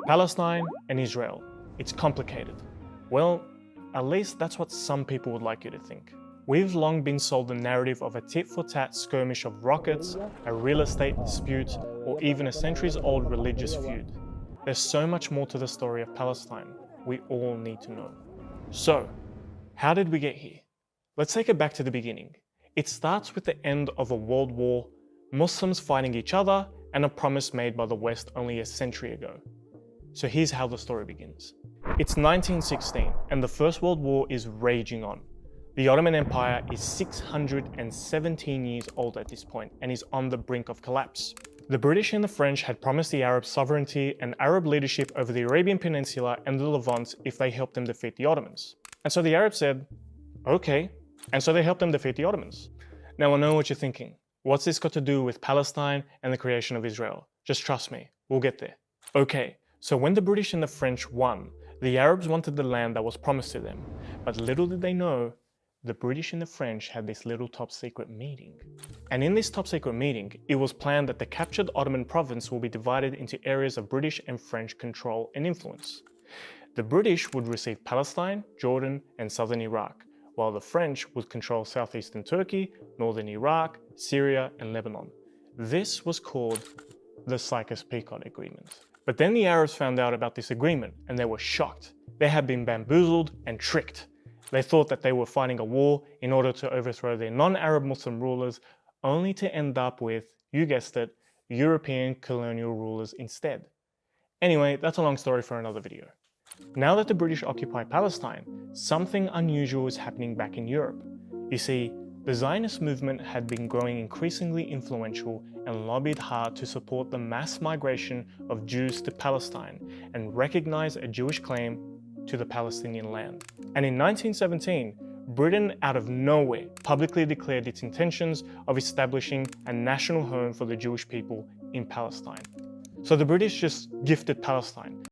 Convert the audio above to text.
Palestine and Israel. It's complicated. Well, at least that's what some people would like you to think. We've long been sold the narrative of a tit-for-tat skirmish of rockets, a real estate dispute, or even a centuries-old religious feud. There's so much more to the story of Palestine we all need to know. So, how did we get here? Let's take it back to the beginning. It starts with the end of a world war, Muslims fighting each other, and a promise made by the West only a century ago. So here's how the story begins. It's 1916, and the First World War is raging on. The Ottoman Empire is 617 years old at this point and is on the brink of collapse. The British and the French had promised the Arabs sovereignty and Arab leadership over the Arabian Peninsula and the Levant if they helped them defeat the Ottomans. And so the Arabs said, okay. And so they helped them defeat the Ottomans. Now I know what you're thinking. What's this got to do with Palestine and the creation of Israel? Just trust me, we'll get there. Okay, so when the British and the French won, the Arabs wanted the land that was promised to them. But little did they know, the British and the French had this little top secret meeting. And in this top secret meeting, it was planned that the captured Ottoman province will be divided into areas of British and French control and influence. The British would receive Palestine, Jordan, and southern Iraq, while the French would control southeastern Turkey, northern Iraq, Syria, and Lebanon. This was called the Sykes-Picot Agreement. But then the Arabs found out about this agreement and they were shocked. They had been bamboozled and tricked. They thought that they were fighting a war in order to overthrow their non-Arab Muslim rulers, only to end up with, you guessed it, European colonial rulers instead. Anyway, that's a long story for another video. Now that the British occupy Palestine, something unusual is happening back in Europe. You see, the Zionist movement had been growing increasingly influential and lobbied hard to support the mass migration of Jews to Palestine and recognize a Jewish claim to the Palestinian land. And in 1917, Britain out of nowhere publicly declared its intentions of establishing a national home for the Jewish people in Palestine. So the British just gifted Palestine,